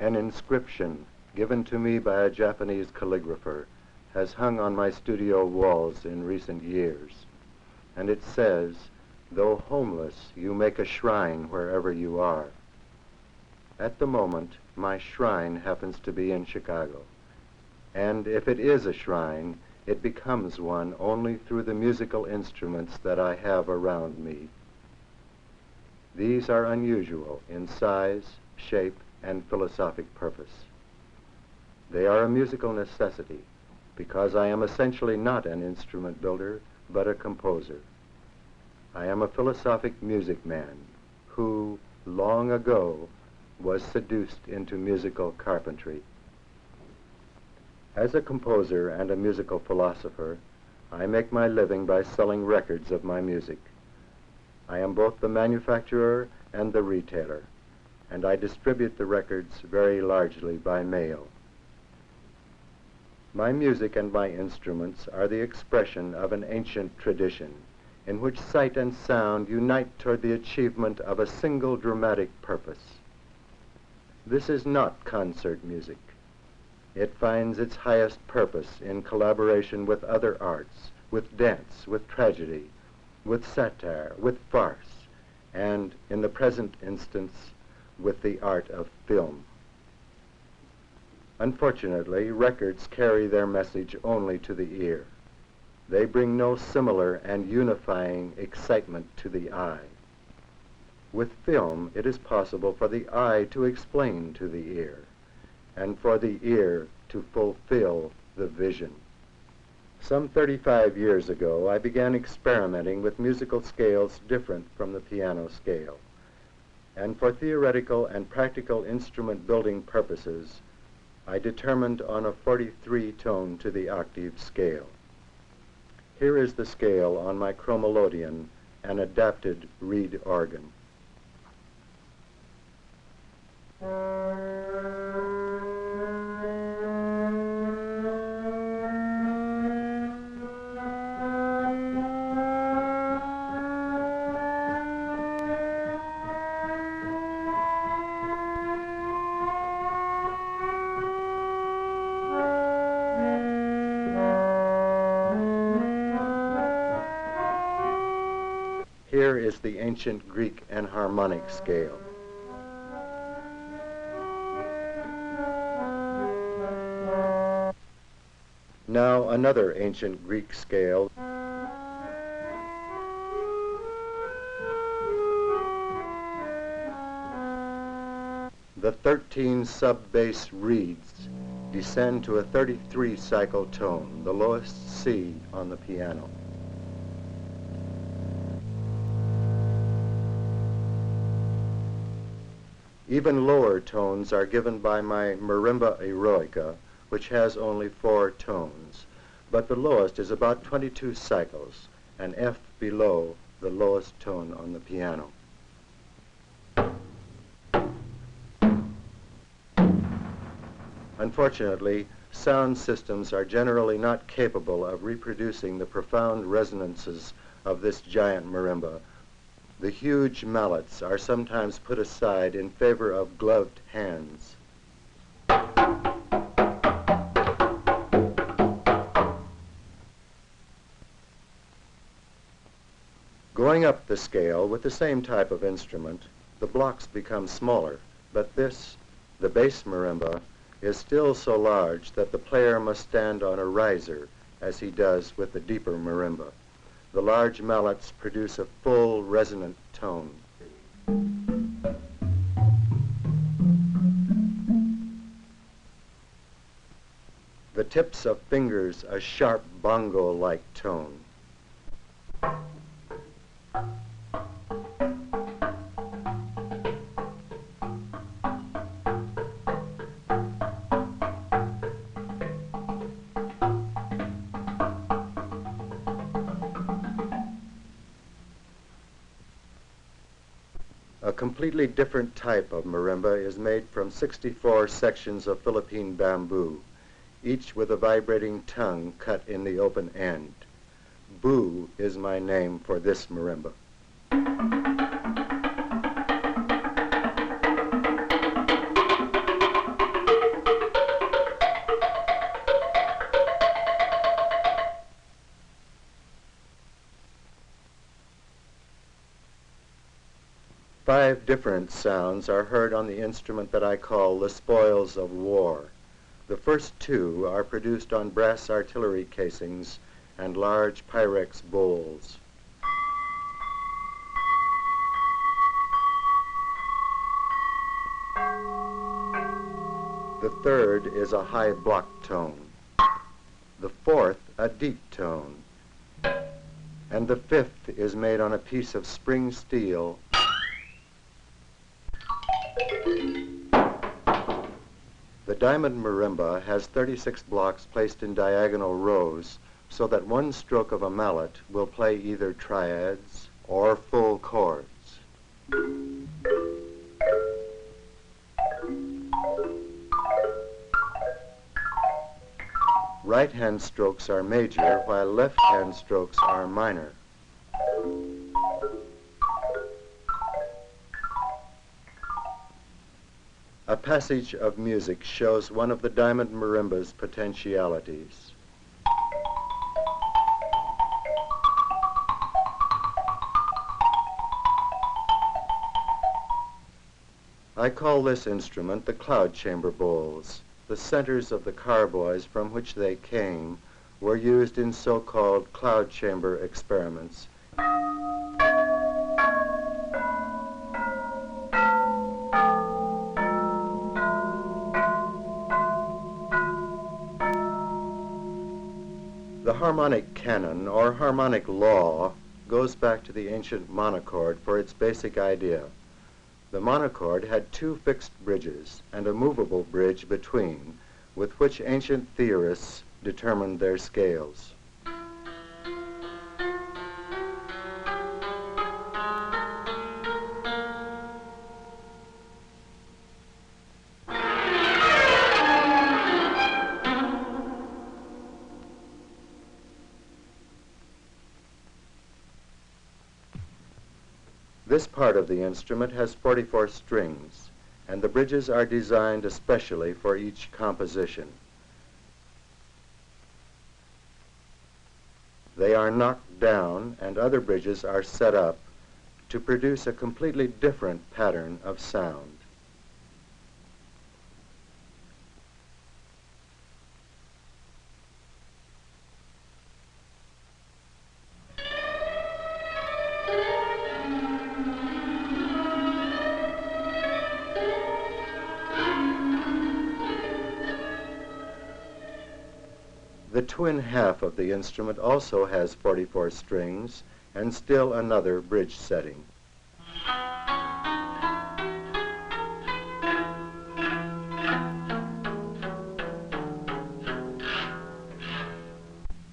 An inscription given to me by a Japanese calligrapher has hung on my studio walls in recent years, and it says, "Though homeless, you make a shrine wherever you are." At the moment, my shrine happens to be in Chicago, and if it is a shrine, it becomes one only through the musical instruments that I have around me. These are unusual in size, shape, and philosophic purpose. They are a musical necessity because I am essentially not an instrument builder, but a composer. I am a philosophic music man who, long ago, was seduced into musical carpentry. As a composer and a musical philosopher, I make my living by selling records of my music. I am both the manufacturer and the retailer, and I distribute the records very largely by mail. My music and my instruments are the expression of an ancient tradition in which sight and sound unite toward the achievement of a single dramatic purpose. This is not concert music. It finds its highest purpose in collaboration with other arts, with dance, with tragedy, with satire, with farce, and, in the present instance, with the art of film. Unfortunately, records carry their message only to the ear. They bring no similar and unifying excitement to the eye. With film, it is possible for the eye to explain to the ear, and for the ear to fulfill the vision. Some 35 years ago, I began experimenting with musical scales different from the piano scale. And for theoretical and practical instrument building purposes, I determined on a 43 tone to the octave scale. Here is the scale on my chromelodeon, an adapted reed organ. Here is the ancient Greek enharmonic scale. Now another ancient Greek scale. The 13 sub-bass reeds descend to a 33 cycle tone, the lowest C on the piano. Even lower tones are given by my marimba eroica, which has only 4 tones, but the lowest is about 22 cycles, an F below the lowest tone on the piano. Unfortunately, sound systems are generally not capable of reproducing the profound resonances of this giant marimba. The huge mallets are sometimes put aside in favor of gloved hands. Going up the scale with the same type of instrument, the blocks become smaller, but this, the bass marimba, is still so large that the player must stand on a riser, as he does with the deeper marimba. The large mallets produce a full, resonant tone. The tips of fingers a sharp bongo-like tone. A completely different type of marimba is made from 64 sections of Philippine bamboo, each with a vibrating tongue cut in the open end. Boo is my name for this marimba. 5 different sounds are heard on the instrument that I call the spoils of war. The first 2 are produced on brass artillery casings and large Pyrex bowls. The third is a high block tone. The fourth, a deep tone. And the fifth is made on a piece of spring steel. The diamond marimba has 36 blocks placed in diagonal rows so that one stroke of a mallet will play either triads or full chords. Right-hand strokes are major, while left-hand strokes are minor. A passage of music shows one of the diamond marimba's potentialities. I call this instrument the cloud chamber bowls. The centers of the carboys from which they came were used in so-called cloud chamber experiments. The harmonic canon, or harmonic law, goes back to the ancient monochord for its basic idea. The monochord had 2 fixed bridges and a movable bridge between, with which ancient theorists determined their scales. This part of the instrument has 44 strings, and the bridges are designed especially for each composition. They are knocked down, and other bridges are set up to produce a completely different pattern of sound. The twin half of the instrument also has 44 strings and still another bridge setting.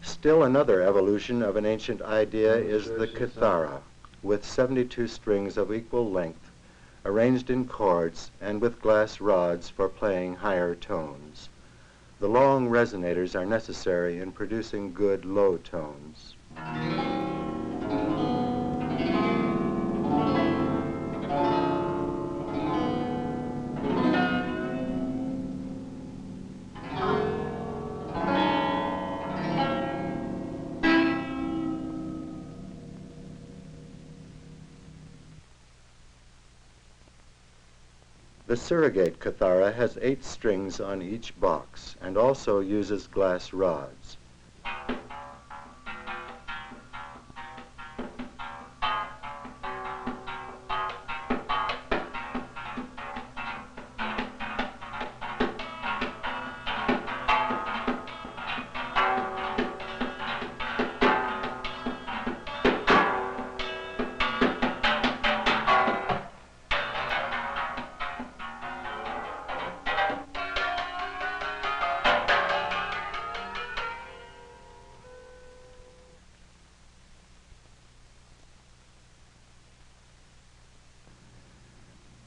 Still another evolution of an ancient idea is the kithara, with 72 strings of equal length, arranged in chords and with glass rods for playing higher tones. The long resonators are necessary in producing good low tones. The surrogate kithara has 8 strings on each box and also uses glass rods.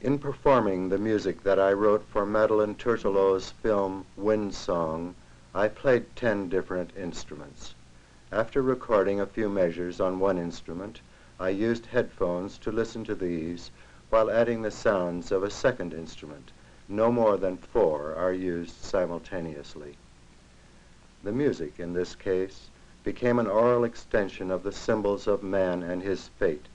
In performing the music that I wrote for Madeleine Turtelot's film Windsong, I played 10 different instruments. After recording a few measures on one instrument, I used headphones to listen to these while adding the sounds of a second instrument. No more than 4 are used simultaneously. The music, in this case, became an oral extension of the symbols of man and his fate.